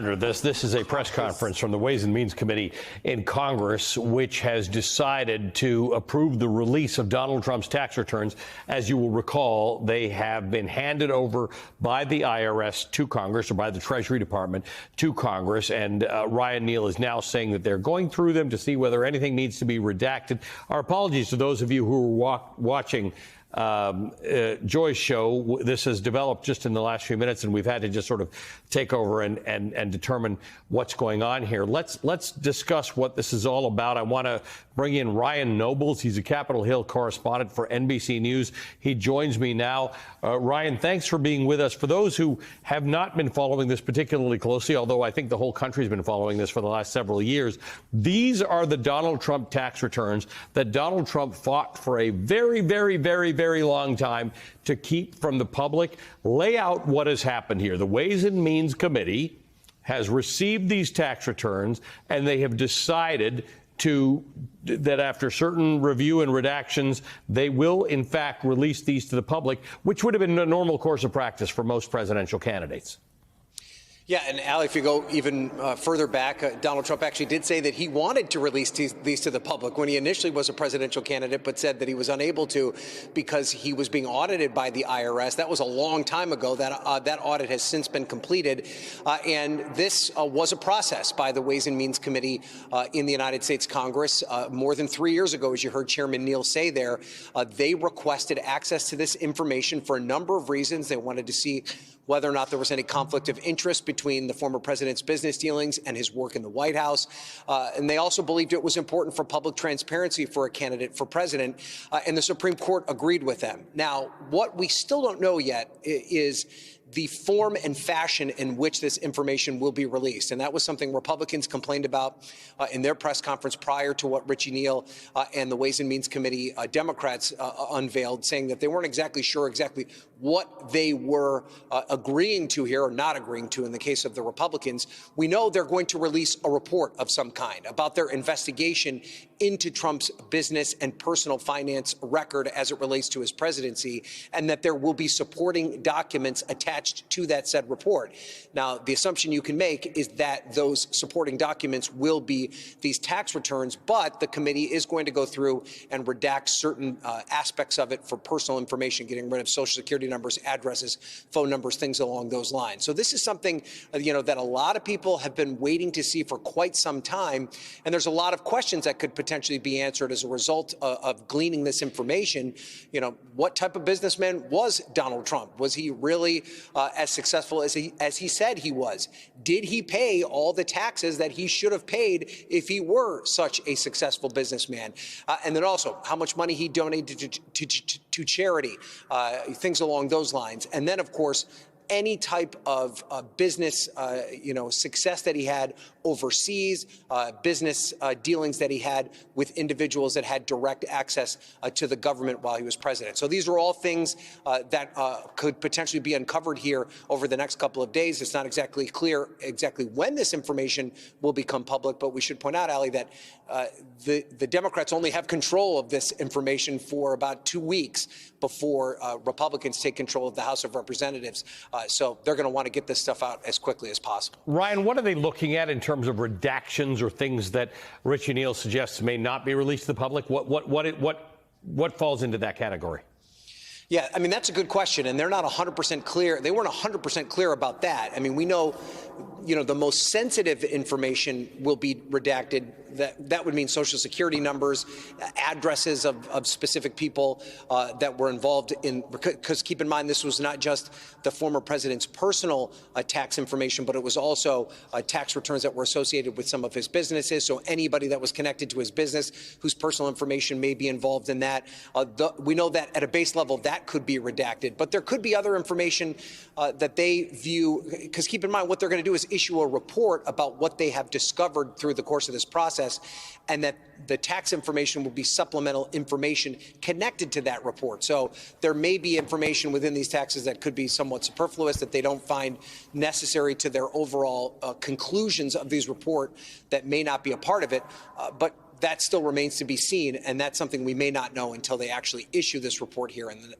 This is a press conference from the Ways and Means Committee in Congress, which has decided to approve the release of Donald Trump's tax returns. As you will recall, they have been handed over by the IRS to Congress, or by the Treasury Department to Congress. And Ryan Neal is now saying that they're going through them to see whether anything needs to be redacted. Our apologies to those of you who are watching Joy's show. This has developed just in the last few minutes, and we've had to just sort of take over and determine what's going on here. Let's discuss what this is all about. I want to bring in Ryan Nobles. He's a Capitol Hill correspondent for NBC News. He joins me now. Ryan, thanks for being with us. For those who have not been following this particularly closely, although I think the whole country's been following this for the last several years, these are the Donald Trump tax returns that Donald Trump fought for a very, very, very, very long time to keep from the public. Lay out what has happened here. The Ways and Means Committee has received these tax returns, and they have decided that after certain review and redactions, they will, in fact, release these to the public, which would have been a normal course of practice for most presidential candidates. Yeah, and Al, if you go even further back, Donald Trump actually did say that he wanted to release these to the public when he initially was a presidential candidate, but said that he was unable to because he was being audited by the IRS. That was a long time ago. That audit has since been completed. And this was a process by the Ways and Means Committee in the United States Congress more than 3 years ago, as you heard Chairman Neal say there. They requested access to this information for a number of reasons. They wanted to see whether or not there was any conflict of interest between the former president's business dealings and his work in the White House. And they also believed it was important for public transparency for a candidate for president. And the Supreme Court agreed with them. Now, what we still don't know yet is the form and fashion in which this information will be released. And that was something Republicans complained about in their press conference prior to what Richie Neal and the Ways and Means Committee Democrats unveiled, saying that they weren't exactly sure what they were agreeing to here, or not agreeing to in the case of the Republicans. We know they're going to release a report of some kind about their investigation into Trump's business and personal finance record as it relates to his presidency, and that there will be supporting documents attached to that said report. Now, the assumption you can make is that those supporting documents will be these tax returns, but the committee is going to go through and redact certain aspects of it for personal information, getting rid of Social Security numbers, addresses, phone numbers, things along those lines. So this is something, that a lot of people have been waiting to see for quite some time, and there's a lot of questions that could potentially be answered as a result of gleaning this information. What type of businessman was Donald Trump? Was he really as successful as he said he was? Did he pay all the taxes that he should have paid if he were such a successful businessman? And then also, how much money he donated to charity, things along those lines. And then, of course, any type of business, success that he had overseas, business dealings that he had with individuals that had direct access to the government while he was president. So these are all things that could potentially be uncovered here over the next couple of days. It's not exactly clear exactly when this information will become public, but we should point out, Ali, that the Democrats only have control of this information for about 2 weeks before Republicans take control of the House of Representatives. So they're going to want to get this stuff out as quickly as possible. Ryan, what are they looking at in terms of redactions or things that Richie Neal suggests may not be released to the public? What falls into that category? Yeah, I mean, that's a good question, and they're not 100% clear. They weren't 100% clear about that. I mean, we know, the most sensitive information will be redacted. That would mean Social Security numbers, addresses of specific people that were involved in, because keep in mind, this was not just the former president's personal tax information, but it was also tax returns that were associated with some of his businesses. So anybody that was connected to his business whose personal information may be involved in that. We know that at a base level, that could be redacted, but there could be other information that they view, because keep in mind, what they're going to do is issue a report about what they have discovered through the course of this process, and that the tax information will be supplemental information connected to that report. So there may be information within these taxes that could be somewhat superfluous, that they don't find necessary to their overall conclusions of these report, that may not be a part of it. But that still remains to be seen, and that's something we may not know until they actually issue this report here in the